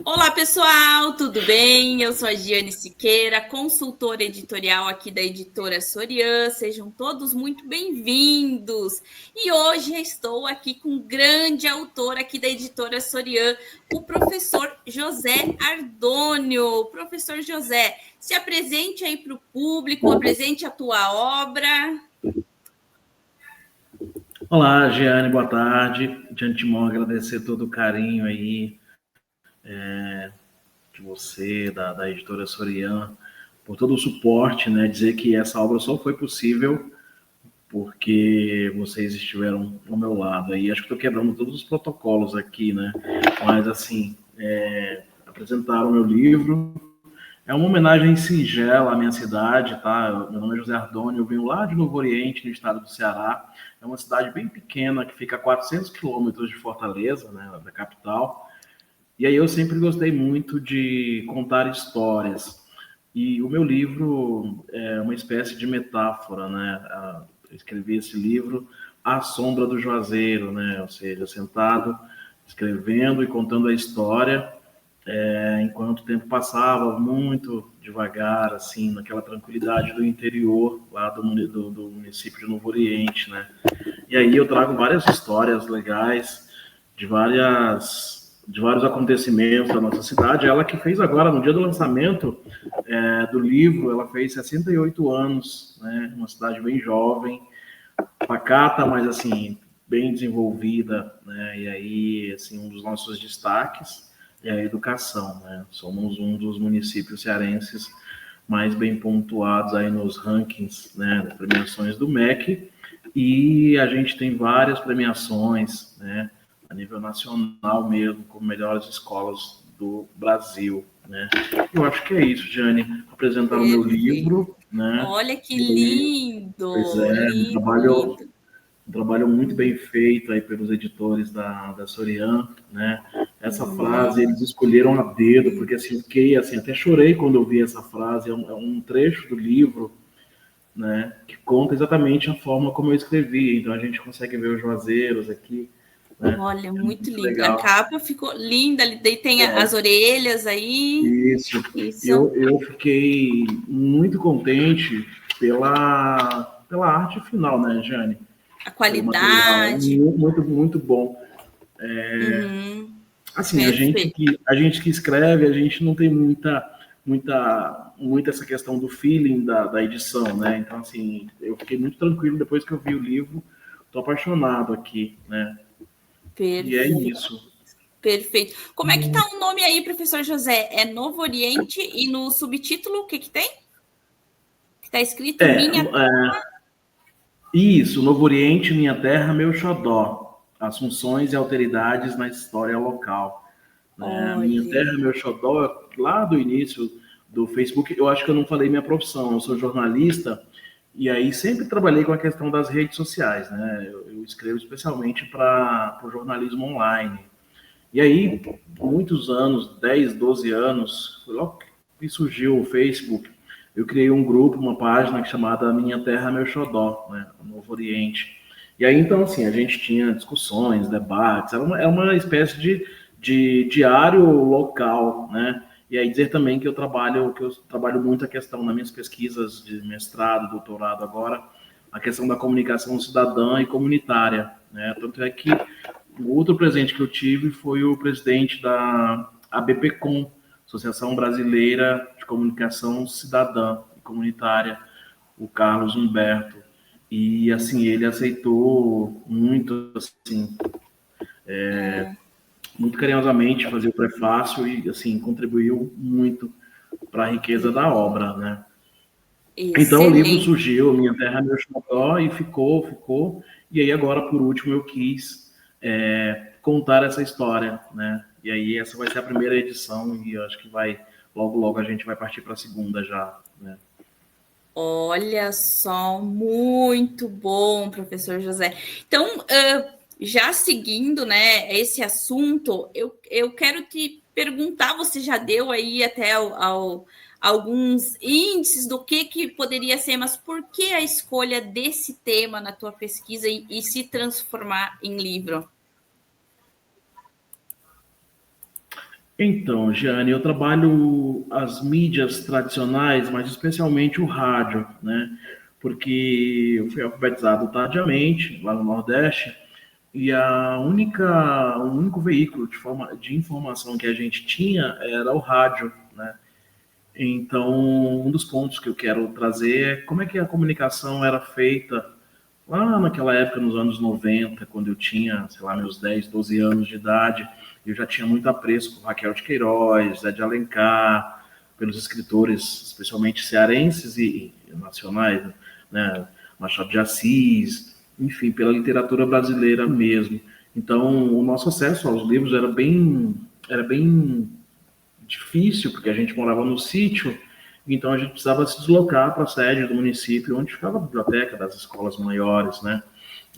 Olá, pessoal, tudo bem? Eu sou a Giane Siqueira, consultora editorial aqui da editora Sorian. Sejam todos muito bem-vindos. E hoje estou aqui com um grande autor aqui da editora Sorian, o professor José Ardônio. Professor José, se apresente aí para o público, apresente a tua obra. Olá, Giane, boa tarde. De antemão, agradecer todo o carinho aí de você, da editora Sorian, por todo o suporte, né? Dizer que essa obra só foi possível porque vocês estiveram ao meu lado aí. Acho que estou quebrando todos os protocolos aqui, né? Mas, assim, apresentaram o meu livro. É uma homenagem singela à minha cidade, tá? Meu nome é José Ardônio, eu venho lá de Novo Oriente, no estado do Ceará. É uma cidade bem pequena, que fica a 400 quilômetros de Fortaleza, né, da capital. E aí eu sempre gostei muito de contar histórias. E o meu livro é uma espécie de metáfora, né? Eu escrevi esse livro à sombra do Juazeiro, né? Ou seja, sentado, escrevendo e contando a história enquanto o tempo passava muito devagar, assim, naquela tranquilidade do interior, lá do município de Novo Oriente, né? E aí eu trago várias histórias legais de vários acontecimentos da nossa cidade. Ela que fez agora, no dia do lançamento do livro, ela fez 68 anos, né? Uma cidade bem jovem, pacata, mas assim, bem desenvolvida, né? E aí, assim, um dos nossos destaques é a educação, né? Somos um dos municípios cearenses mais bem pontuados aí nos rankings, né, das premiações do MEC, e a gente tem várias premiações, né, a nível nacional mesmo, como melhores escolas do Brasil, né? Eu acho que é isso, Jane, apresentar o meu Perfeito. livro, né? Olha que E, pois lindo, é, lindo, lindo. um trabalho muito bem feito aí pelos editores da Sorian, né? Essa frase eles escolheram a dedo, porque assim, eu fiquei assim, até chorei quando eu vi essa frase, é um trecho do livro, né, que conta exatamente a forma como eu escrevi, então a gente consegue ver os juazeiros aqui, né? Olha, É muito muito lindo. A legal. capa ficou linda, daí tem as orelhas aí. Isso. Isso, Eu fiquei muito contente pela arte final, né, Jane? a Pelo material, qualidade. muito, muito bom. Uhum, Assim, perfeito. a gente que escreve, a gente não tem muita essa questão do feeling da edição, né? Então, assim, eu fiquei muito tranquilo depois que eu vi o livro. Tô apaixonado aqui, né? E é Perfeito, isso. perfeito. Como é que tá o nome aí, professor José? É Novo Oriente e no subtítulo o que que tem? Que tá escrito É, Minha. isso, Novo Oriente, minha terra, meu xodó. Assunções e alteridades na história local. Né? Minha Olha, terra, meu xodó, lá do início do Facebook, eu acho que eu não falei minha profissão, eu sou jornalista, e aí sempre trabalhei com a questão das redes sociais, né? Eu escrevo especialmente para o jornalismo online. E aí, muitos anos, 10, 12 anos, logo que surgiu o Facebook, eu criei um grupo, uma página chamada Minha Terra, Meu Xodó, né? Novo Oriente. E aí, então, assim, a gente tinha discussões, debates, era uma espécie de diário local, né? E aí dizer também que eu trabalho muito a questão nas minhas pesquisas de mestrado, doutorado agora, a questão da comunicação cidadã e comunitária, né? Tanto é que o outro presente que eu tive foi o presidente da ABPCom, Associação Brasileira de Comunicação Cidadã e Comunitária, o Carlos Humberto. E assim, ele aceitou muito, assim, muito carinhosamente fazer o prefácio e assim contribuiu muito para a riqueza da obra, né? Então o livro excelente. surgiu, Minha Terra Meu Xodó, e ficou. E aí agora, por último, eu quis contar essa história, né? E aí essa vai ser a primeira edição e eu acho que logo a gente vai partir para a segunda já, né? Olha só, muito bom, professor José. Então, já seguindo, né, esse assunto, eu quero te perguntar, você já deu aí até alguns índices do que poderia ser, mas por que a escolha desse tema na tua pesquisa e se transformar em livro? Então, Giane, eu trabalho as mídias tradicionais, mas especialmente o rádio, né? Porque eu fui alfabetizado tardiamente, lá no Nordeste, e o único veículo de informação que a gente tinha era o rádio, né? Então, um dos pontos que eu quero trazer é como é que a comunicação era feita lá naquela época, nos anos 90, quando eu tinha, sei lá, meus 10, 12 anos de idade. Eu já tinha muito apreço por Raquel de Queiroz, Zé de Alencar, pelos escritores, especialmente cearenses e nacionais, né? Machado de Assis, enfim, pela literatura brasileira mesmo. Então, o nosso acesso aos livros era bem difícil, porque a gente morava no sítio, então a gente precisava se deslocar para a sede do município, onde ficava a biblioteca das escolas maiores, né?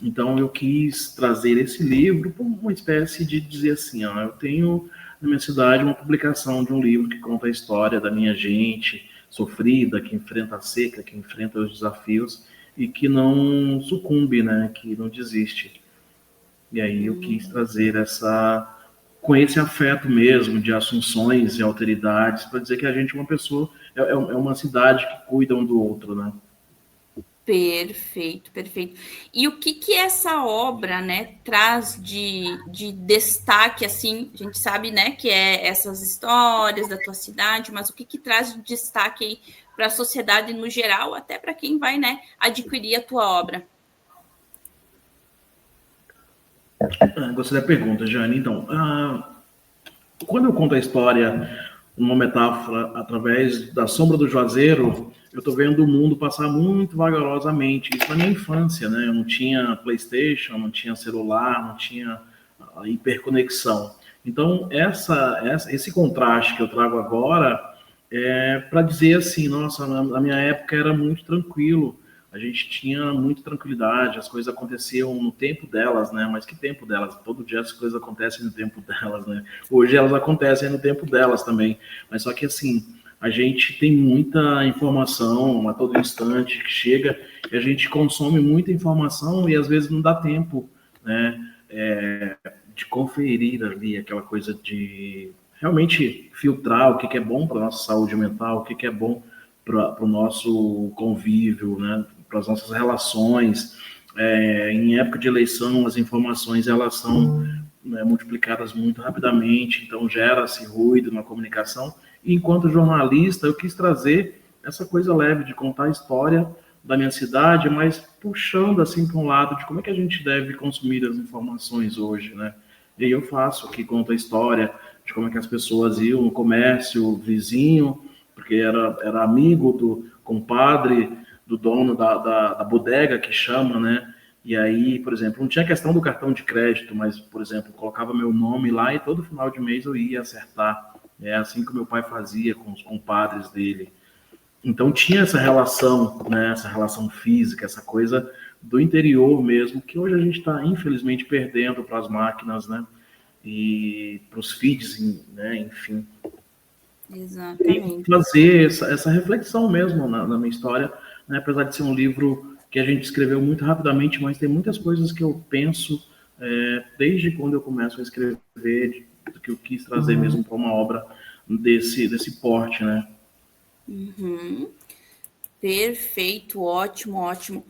Então eu quis trazer esse livro como uma espécie de dizer assim, ó, eu tenho na minha cidade uma publicação de um livro que conta a história da minha gente sofrida, que enfrenta a seca, que enfrenta os desafios e que não sucumbe, né? Que não desiste. E aí eu quis trazer com esse afeto mesmo de assunções e alteridades, para dizer que a gente é uma pessoa, é uma cidade que cuida um do outro, né? Perfeito, perfeito. E o que que essa obra, né, traz de destaque, assim, a gente sabe, né, que é essas histórias da tua cidade, mas o que que traz de destaque aí para a sociedade no geral, até para quem vai, né, adquirir a tua obra? Gostei da pergunta, Jane. Então, quando eu conto a história, uma metáfora, através da sombra do Juazeiro, eu estou vendo o mundo passar muito vagarosamente. Isso na minha infância, né? Eu não tinha PlayStation, não tinha celular, não tinha hiperconexão. Então, esse contraste que eu trago agora é para dizer assim, nossa, na minha época era muito tranquilo, a gente tinha muita tranquilidade, as coisas aconteciam no tempo delas, né? Mas que tempo delas? Todo dia as coisas acontecem no tempo delas, né? Hoje elas acontecem no tempo delas também. Mas só que assim, a gente tem muita informação a todo instante que chega e a gente consome muita informação e às vezes não dá tempo, né? De conferir ali aquela coisa de realmente filtrar o que é bom para a nossa saúde mental, o que é bom para o nosso convívio, né? Para as nossas relações. Em época de eleição, as informações elas são, né, multiplicadas muito rapidamente, então gera-se ruído na comunicação. E enquanto jornalista, eu quis trazer essa coisa leve de contar a história da minha cidade, mas puxando assim para um lado de como é que a gente deve consumir as informações hoje, né? E aí eu faço aqui, conto a história de como é que as pessoas iam no comércio, vizinho, porque era amigo do compadre, do dono da bodega, que chama, né? E aí, por exemplo, não tinha questão do cartão de crédito, mas, por exemplo, colocava meu nome lá e todo final de mês eu ia acertar. É assim que o meu pai fazia com os compadres dele. Então tinha essa relação, né? Essa relação física, essa coisa do interior mesmo, que hoje a gente está, infelizmente, perdendo para as máquinas, né? E para os feeds, né? Enfim. E Exatamente. fazer essa reflexão mesmo na minha história, né? Apesar de ser um livro que a gente escreveu muito rapidamente, mas tem muitas coisas que eu penso desde quando eu começo a escrever, que eu quis trazer mesmo para uma obra desse porte, né? Uhum. Perfeito, ótimo, ótimo.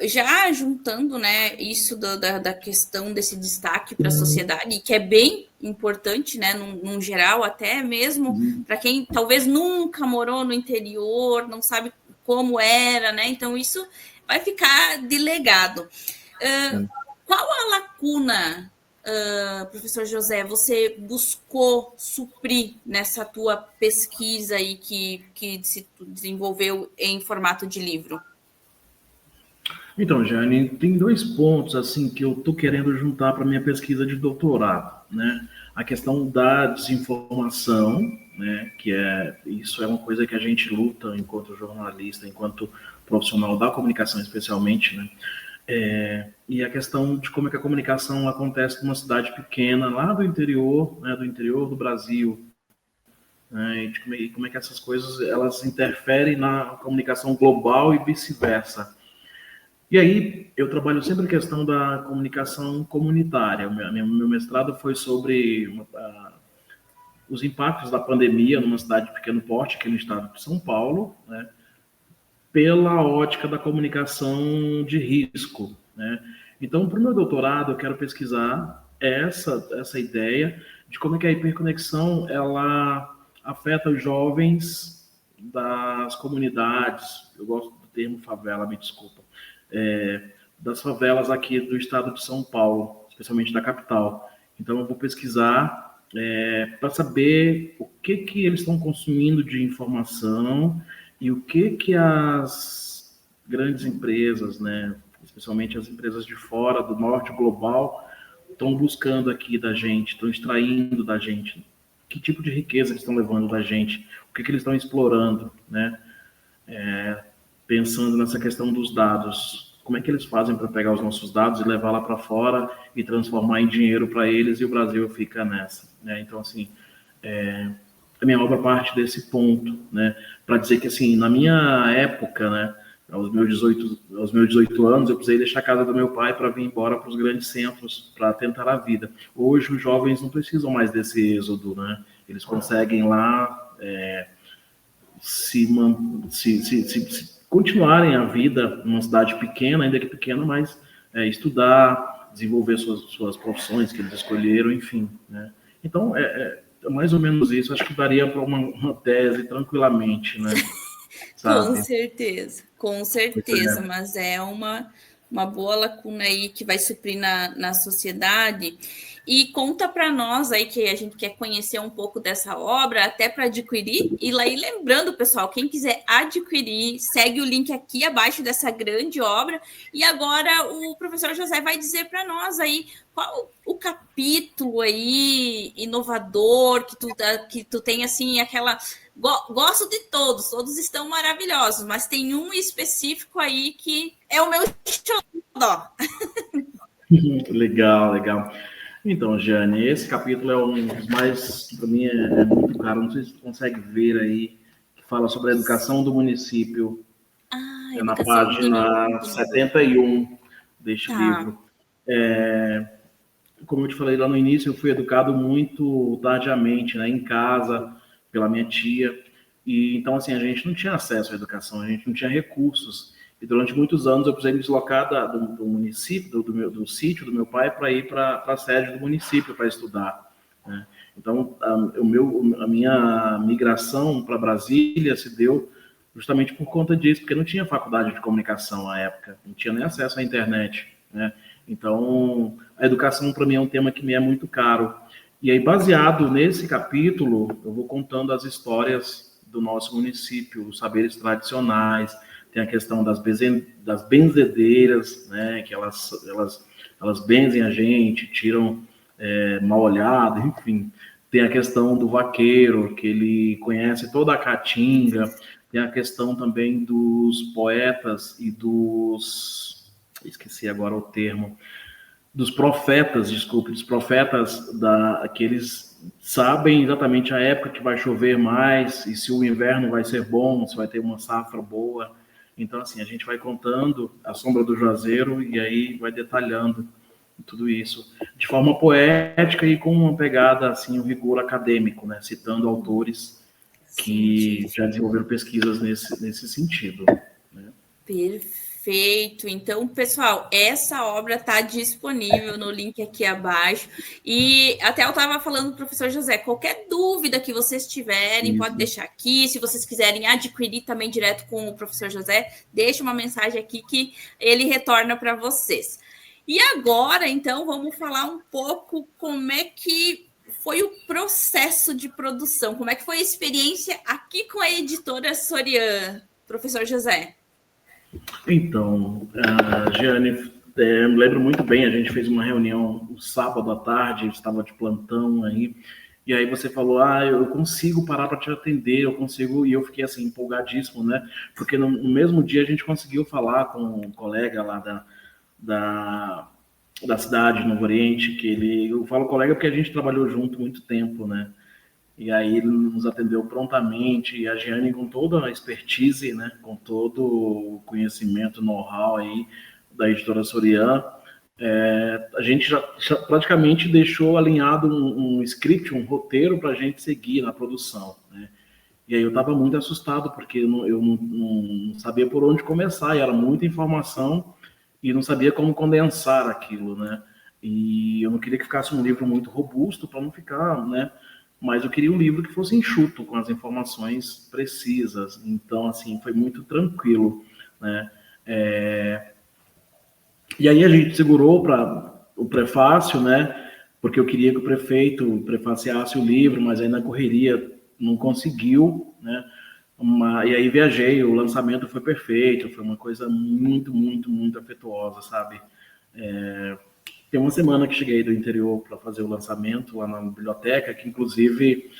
Já juntando, né, isso da questão desse destaque para a sociedade, que é bem importante, né, num geral, até mesmo para quem talvez nunca morou no interior, não sabe como era, né? Então isso vai ficar de legado. Qual a lacuna, professor José, você buscou suprir nessa tua pesquisa aí que se desenvolveu em formato de livro? Então, Jane, tem dois pontos assim que eu estou querendo juntar para minha pesquisa de doutorado, né? A questão da desinformação, né? Isso é uma coisa que a gente luta enquanto jornalista, enquanto profissional da comunicação, especialmente, né? E a questão de como é que a comunicação acontece numa cidade pequena, lá do interior, né? Do interior do Brasil, né? E como é que essas coisas elas interferem na comunicação global e vice-versa. E aí, eu trabalho sempre a questão da comunicação comunitária. Meu mestrado foi sobre os impactos da pandemia numa cidade de pequeno porte, aqui no estado de São Paulo, né, pela ótica da comunicação de risco, né? Então, para o meu doutorado, eu quero pesquisar essa ideia de como é que a hiperconexão ela afeta os jovens das comunidades, eu gosto do termo favela, me desculpa, das favelas aqui do estado de São Paulo, especialmente da capital. Então, eu vou pesquisar para saber o que eles estão consumindo de informação e o que as grandes empresas, né, especialmente as empresas de fora, do norte global, estão buscando aqui da gente, estão extraindo da gente, que tipo de riqueza eles estão levando da gente, o que eles estão explorando, né? Pensando nessa questão dos dados, como é que eles fazem para pegar os nossos dados e levar lá para fora e transformar em dinheiro para eles, e o Brasil fica nessa, né? Então, assim, a minha obra parte desse ponto, né? Para dizer que, assim, na minha época, né, aos meus 18 anos, eu precisei deixar a casa do meu pai para vir embora para os grandes centros para tentar a vida. Hoje, os jovens não precisam mais desse êxodo, né? Eles conseguem lá se continuarem a vida numa cidade pequena, ainda que pequena, mas estudar, desenvolver suas profissões que eles escolheram, enfim, né? Então, mais ou menos isso. Acho que daria para uma tese tranquilamente, né? Sabe? Com certeza, mas é uma boa lacuna aí que vai suprir na sociedade. E conta para nós aí que a gente quer conhecer um pouco dessa obra, até para adquirir. E lá, e lembrando, pessoal, quem quiser adquirir, segue o link aqui abaixo dessa grande obra. E agora o professor José vai dizer para nós aí qual o capítulo aí inovador que tu tem assim aquela. Gosto de todos estão maravilhosos, mas tem um específico aí que é o meu xodó. Legal. Então, Jane, esse capítulo é um dos mais, para mim, é muito caro. Não sei se você consegue ver aí, que fala sobre a educação do município. É na página 71 deste livro. Como eu te falei lá no início, eu fui educado muito tardiamente, né, em casa, pela minha tia. E então, assim, a gente não tinha acesso à educação, a gente não tinha recursos. E durante muitos anos eu precisei me deslocar do município, do sítio do meu pai, para ir para a sede do município para estudar, né? Então, a minha migração para Brasília se deu justamente por conta disso, porque não tinha faculdade de comunicação à época, não tinha nem acesso à internet, né? Então, a educação para mim é um tema que me é muito caro. E aí, baseado nesse capítulo, eu vou contando as histórias do nosso município, os saberes tradicionais, tem a questão das benzedeiras, né, que elas benzem a gente, tiram mal olhado, enfim. Tem a questão do vaqueiro, que ele conhece toda a caatinga, tem a questão também dos poetas e esqueci agora o termo, dos profetas que eles sabem exatamente a época que vai chover mais e se o inverno vai ser bom, se vai ter uma safra boa. Então, assim, a gente vai contando a sombra do Juazeiro e aí vai detalhando tudo isso de forma poética e com uma pegada, assim, um rigor acadêmico, né? Citando autores que já desenvolveram pesquisas nesse sentido, né? Perfeito. Então, pessoal, essa obra está disponível no link aqui abaixo. E até eu estava falando para o professor José, qualquer dúvida que vocês tiverem, pode deixar aqui. Se vocês quiserem adquirir também direto com o professor José, deixe uma mensagem aqui que ele retorna para vocês. E agora, então, vamos falar um pouco como é que foi o processo de produção, como é que foi a experiência aqui com a editora Sorian, professor José? Então, Giane, me lembro muito bem, a gente fez uma reunião no sábado à tarde, estava de plantão aí, e aí você falou, eu consigo parar para te atender, eu consigo, e eu fiquei assim, empolgadíssimo, né? Porque no mesmo dia a gente conseguiu falar com um colega lá da cidade, Novo Oriente, eu falo colega porque a gente trabalhou junto muito tempo, né? E aí ele nos atendeu prontamente, e a Giane com toda a expertise, né, com todo o conhecimento, know-how aí da editora Sorian, a gente já praticamente deixou alinhado um script, um roteiro para a gente seguir na produção, né? E aí eu estava muito assustado, porque eu não sabia por onde começar, e era muita informação, e não sabia como condensar aquilo, né? E eu não queria que ficasse um livro muito robusto, para não ficar, né? Mas eu queria um livro que fosse enxuto, com as informações precisas. Então, assim, foi muito tranquilo, né? E aí a gente segurou para o prefácio, né? Porque eu queria que o prefeito prefaciasse o livro, mas aí na correria não conseguiu, né? E aí viajei, o lançamento foi perfeito, foi uma coisa muito, muito, muito afetuosa, sabe? Tem uma semana que cheguei do interior para fazer o lançamento lá na biblioteca, que inclusive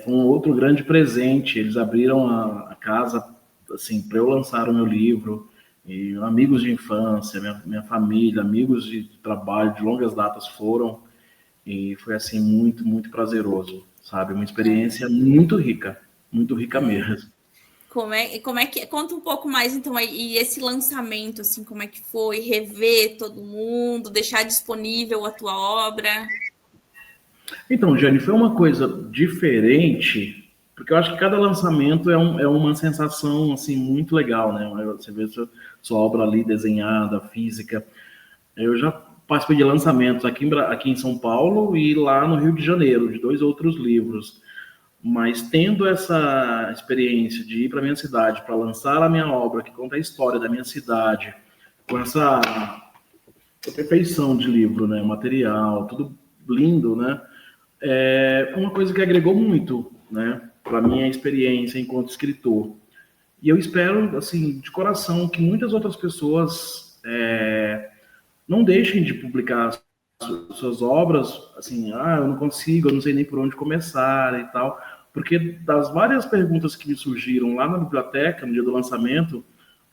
foi um outro grande presente. Eles abriram a casa assim para eu lançar o meu livro. E amigos de infância, minha família, amigos de trabalho de longas datas foram, e foi assim muito, muito prazeroso, sabe? Uma experiência muito rica mesmo. Como é que conta um pouco mais então aí, e esse lançamento assim, como é que foi rever todo mundo, deixar disponível a tua obra? Então, Jane, foi uma coisa diferente, porque eu acho que cada lançamento é uma sensação assim muito legal, né? Você vê sua obra ali desenhada, física. Eu já participei de lançamentos aqui em São Paulo e lá no Rio de Janeiro, de 2 outros livros. Mas tendo essa experiência de ir para minha cidade, para lançar a minha obra, que conta a história da minha cidade, com essa perfeição de livro, né? Material, tudo lindo, né? É uma coisa que agregou muito, né? Para minha experiência enquanto escritor. E eu espero, assim, de coração, que muitas outras pessoas não deixem de publicar suas obras, assim, eu não consigo, eu não sei nem por onde começar e tal, porque das várias perguntas que me surgiram lá na biblioteca, no dia do lançamento,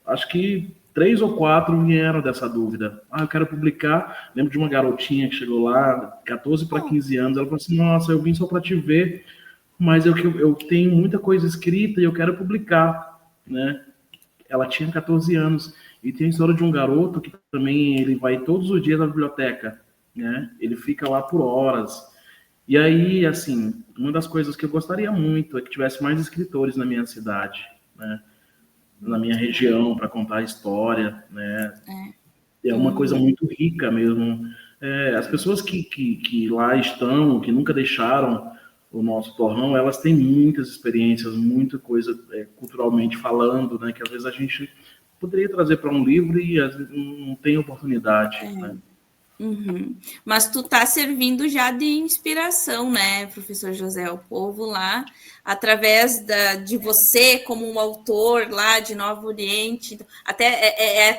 acho que 3 ou 4 vieram dessa dúvida. Eu quero publicar. Lembro de uma garotinha que chegou lá, 14 para 15 anos, ela falou assim, nossa, eu vim só para te ver, mas eu tenho muita coisa escrita e eu quero publicar, né? Ela tinha 14 anos. E tem a história de um garoto que também ele vai todos os dias na biblioteca, né? Ele fica lá por horas. E aí, assim, uma das coisas que eu gostaria muito é que tivesse mais escritores na minha cidade, né? Na minha região, para contar a história, né? É uma coisa muito rica mesmo. As pessoas que lá estão, que nunca deixaram o nosso torrão, elas têm muitas experiências, muita coisa culturalmente falando, né? Que às vezes a gente poderia trazer para um livro e às vezes não tem oportunidade, né? Mas tu tá servindo já de inspiração, né, professor José, o povo lá, através de você como um autor lá de Novo Oriente. Até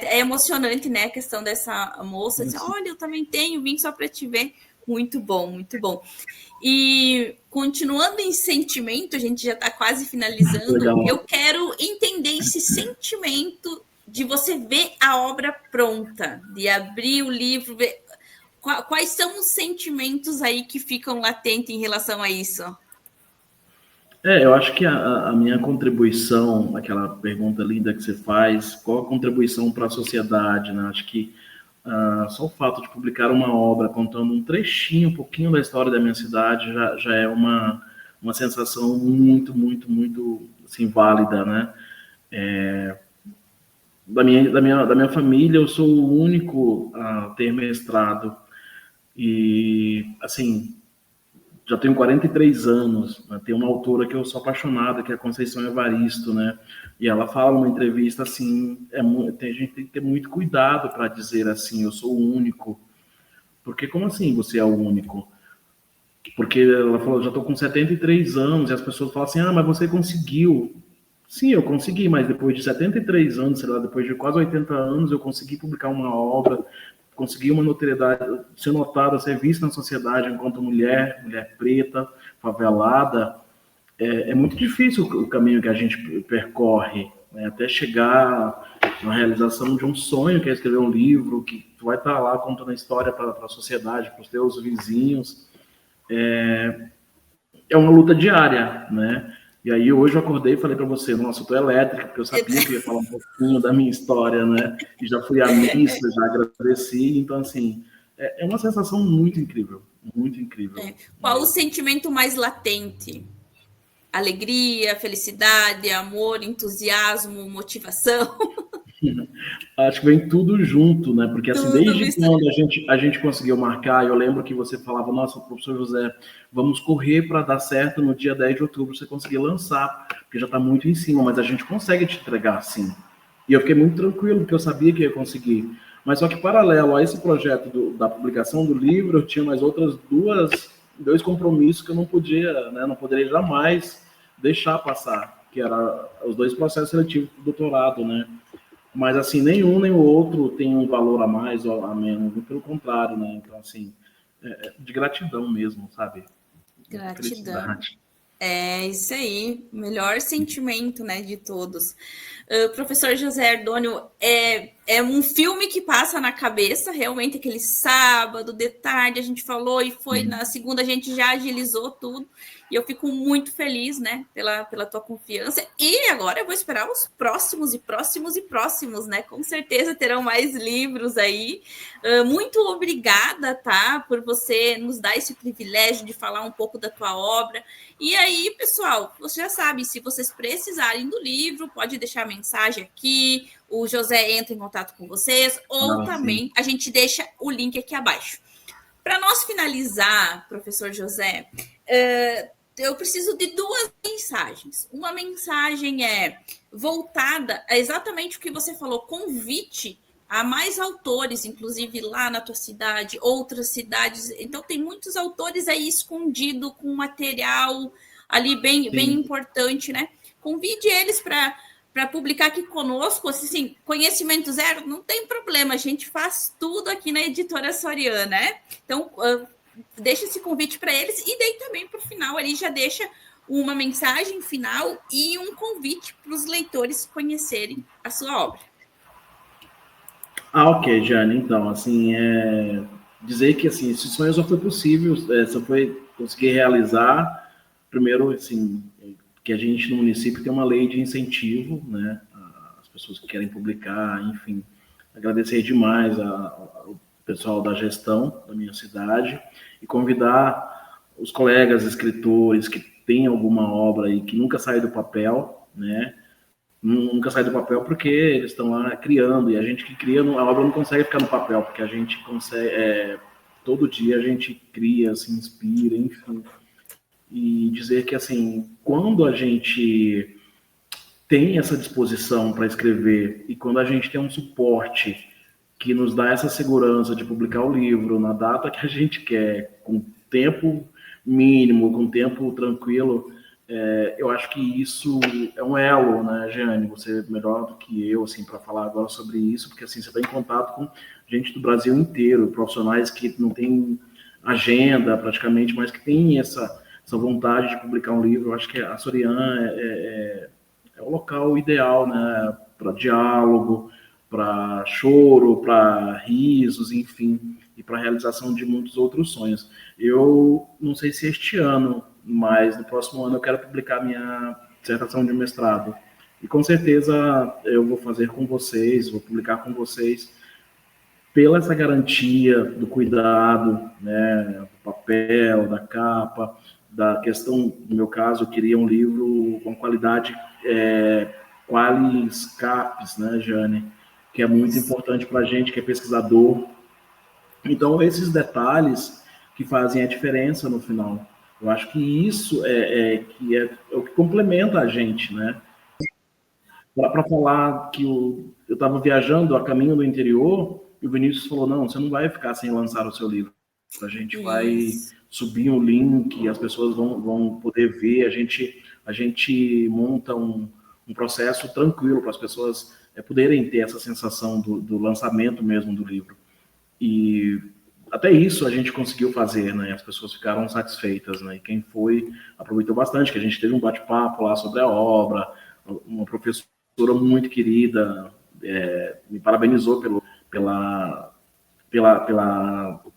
é emocionante, né, a questão dessa moça, dizer, olha, eu também tenho, vim só para te ver. Muito bom, muito bom. E continuando em sentimento, a gente já está quase finalizando. Legal. Eu quero entender esse sentimento de você ver a obra pronta, de abrir o livro, ver quais são os sentimentos aí que ficam latentes em relação a isso? Eu acho que a minha contribuição, aquela pergunta linda que você faz, qual a contribuição para a sociedade, né? Acho que só o fato de publicar uma obra contando um trechinho, um pouquinho da história da minha cidade já é uma sensação muito, muito, muito assim, válida, né? Da minha família, eu sou o único a ter mestrado e, assim, já tenho 43 anos, né? Tem uma autora que eu sou apaixonada, que é a Conceição Evaristo, né? E ela fala numa entrevista assim, a gente tem que ter muito cuidado para dizer assim, eu sou o único. Porque como assim você é o único? Porque ela falou, já estou com 73 anos, e as pessoas falam assim, mas você conseguiu. Sim, eu consegui, mas depois de 73 anos, sei lá, depois de quase 80 anos, eu consegui publicar uma obra, consegui uma notoriedade, ser notada, ser vista na sociedade enquanto mulher preta, favelada. É muito difícil o caminho que a gente percorre, né, até chegar na realização de um sonho, que é escrever um livro, que tu vai estar lá contando a história para a sociedade, para os teus vizinhos. É uma luta diária, né? E aí hoje eu acordei e falei para você, nossa, eu tô elétrica, porque eu sabia que ia falar um pouquinho da minha história, né? E já fui à missa, já agradeci. Então, assim, é uma sensação muito incrível Qual o mesmo. sentimento mais latente? Alegria, felicidade, amor, entusiasmo, motivação? Acho que vem tudo junto, né? Porque assim, Tudo desde misturado. quando a gente conseguiu marcar, eu lembro que você falava, nossa, professor José, vamos correr para dar certo no dia 10 de outubro, você conseguir lançar, porque já está muito em cima, mas a gente consegue te entregar sim. E eu fiquei muito tranquilo, porque eu sabia que ia conseguir. Mas só que paralelo a esse projeto da publicação do livro, eu tinha mais outras dois compromissos que eu não podia, né? Não poderia jamais deixar passar, que era os dois processos seletivos do doutorado, né? Mas, assim, nenhum nem o outro tem um valor a mais ou a menos, pelo contrário, né? Então, assim, de gratidão mesmo, sabe? Muita Gratidão. felicidade. É isso aí, melhor sentimento, né, de todos. Professor José Ardônio, é um filme que passa na cabeça, realmente aquele sábado de tarde a gente falou e foi na segunda a gente já agilizou tudo. E eu fico muito feliz, né, pela tua confiança. E agora eu vou esperar os próximos e próximos e próximos, né? Com certeza terão mais livros aí. Muito obrigada, tá, por você nos dar esse privilégio de falar um pouco da tua obra. E aí, pessoal, você já sabe, se vocês precisarem do livro, pode deixar mensagem aqui, o José entra em contato com vocês, ou Ah, sim. também a gente deixa o link aqui abaixo. Para nós finalizar, professor José, eu preciso de duas mensagens. Uma mensagem é voltada a exatamente o que você falou, convite a mais autores, inclusive lá na tua cidade, outras cidades. Então, tem muitos autores aí escondido com material ali bem Sim. importante, né? Convide eles para publicar aqui conosco, assim, conhecimento zero, não tem problema, a gente faz tudo aqui na Editora Soriana, né? Então, deixa esse convite para eles e daí também para o final ali já deixa uma mensagem final e um convite para os leitores conhecerem a sua obra. Ah, ok, Jane. Então, assim, dizer que assim, esse sonho só foi possível, só foi conseguir realizar, primeiro, assim, que a gente no município tem uma lei de incentivo, né, às pessoas que querem publicar, enfim. Agradecer demais ao pessoal da gestão da minha cidade e convidar os colegas escritores que têm alguma obra aí que nunca sai do papel, né, nunca sai do papel porque eles estão lá criando, e a gente que cria, a obra não consegue ficar no papel, porque a gente consegue, todo dia a gente cria, se inspira, enfim. E dizer que, assim, quando a gente tem essa disposição para escrever e quando a gente tem um suporte que nos dá essa segurança de publicar o livro na data que a gente quer, com tempo mínimo, com tempo tranquilo, eu acho que isso é um elo, né, Jeane? Você é melhor do que eu, assim, para falar agora sobre isso, porque assim você está em contato com gente do Brasil inteiro, profissionais que não têm agenda praticamente, mas que têm essa vontade de publicar um livro. Eu acho que a Soriana é o local ideal, né, para diálogo, para choro, para risos, enfim, e para a realização de muitos outros sonhos. Eu não sei se este ano, mas no próximo ano eu quero publicar minha dissertação de mestrado. E com certeza eu vou fazer com vocês, vou publicar com vocês, pela essa garantia do cuidado, né, do papel, da capa, da questão, no meu caso, eu queria um livro com qualidade qualis capes, né, Jane, que é muito Isso. importante para a gente que é pesquisador. Então, esses detalhes que fazem a diferença no final. Eu acho que isso é o que complementa a gente, né? Para falar que eu estava viajando a caminho do interior e o Vinícius falou, não, você não vai ficar sem lançar o seu livro. A gente vai Isso. subir um link, as pessoas vão poder ver, a gente monta um processo tranquilo para as pessoas poderem ter essa sensação do lançamento mesmo do livro. E até isso a gente conseguiu fazer, né? As pessoas ficaram satisfeitas, né? E quem foi aproveitou bastante, que a gente teve um bate-papo lá sobre a obra, uma professora muito querida me parabenizou pela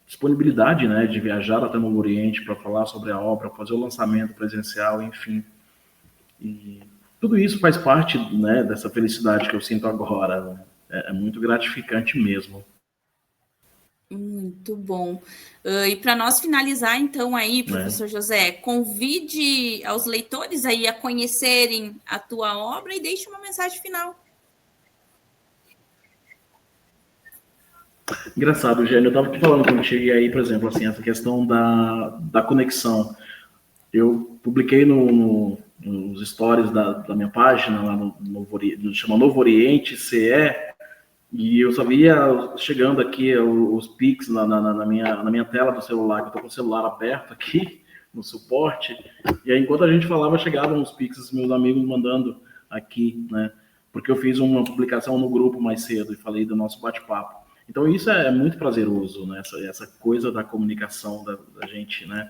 disponibilidade, né, de viajar até no Oriente para falar sobre a obra, fazer o lançamento presencial, enfim. E tudo isso faz parte, né, dessa felicidade que eu sinto agora. Né? É muito gratificante mesmo. Muito bom. E para nós finalizar, então, aí, Né? professor José, convide aos leitores aí a conhecerem a tua obra e deixe uma mensagem final. Engraçado, Gênio, eu estava aqui falando quando cheguei aí, por exemplo, assim, essa questão da conexão. Eu publiquei nos stories da minha página, lá chama Novo Oriente CE, e eu só via chegando aqui os Pix na minha tela do celular, que eu estou com o celular aberto aqui, no suporte, e aí enquanto a gente falava, chegavam os Pix, meus amigos mandando aqui, né? Porque eu fiz uma publicação no grupo mais cedo e falei do nosso bate-papo. Então isso é muito prazeroso, né? Essa coisa da comunicação da gente, né?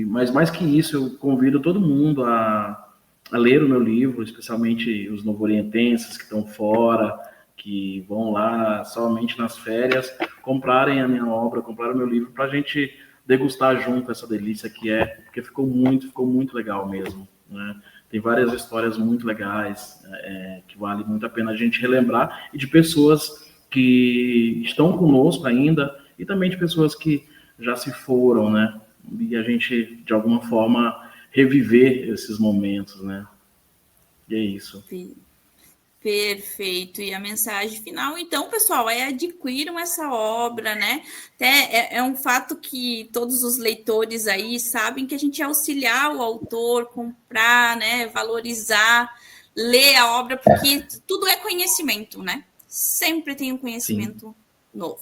Mas mais que isso, eu convido todo mundo a ler o meu livro, especialmente os novo-orientenses que estão fora, que vão lá somente nas férias, comprarem a minha obra, comprarem o meu livro, para a gente degustar junto essa delícia que é, porque ficou muito legal mesmo. Né? Tem várias histórias muito legais, que vale muito a pena a gente relembrar, e de pessoas que estão conosco ainda, e também de pessoas que já se foram, né? E a gente, de alguma forma, reviver esses momentos, né? E é isso. Perfeito. E a mensagem final, então, pessoal, é adquiram essa obra, né? É um fato que todos os leitores aí sabem que a gente auxiliar o autor, comprar, né? Valorizar, ler a obra, porque tudo é conhecimento, né? Sempre tem um conhecimento Sim. novo.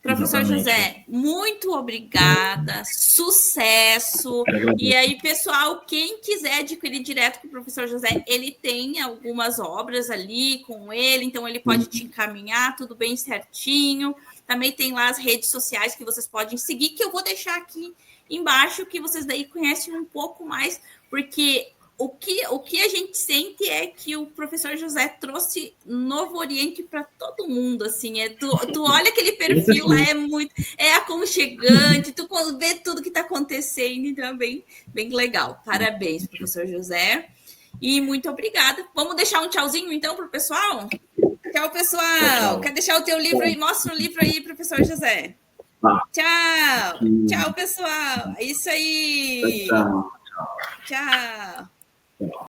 Professor Exatamente. José, muito obrigada, sucesso. E aí, pessoal, quem quiser adquirir direto com o professor José, ele tem algumas obras ali com ele, então ele pode te encaminhar tudo bem certinho. Também tem lá as redes sociais que vocês podem seguir, que eu vou deixar aqui embaixo, que vocês daí conhecem um pouco mais, porque o que a gente sente é que o professor José trouxe Novo Oriente para todo mundo, assim, tu olha aquele perfil lá, é aconchegante, tu vê tudo que está acontecendo, então é bem legal. Parabéns, professor José, e muito obrigada. Vamos deixar um tchauzinho, então, para o pessoal? Tchau, pessoal. Tchau. Quer deixar o teu livro aí? Mostra o livro aí, professor José. Tá. Tchau. Tchau, pessoal. É isso aí. Tchau. Tchau.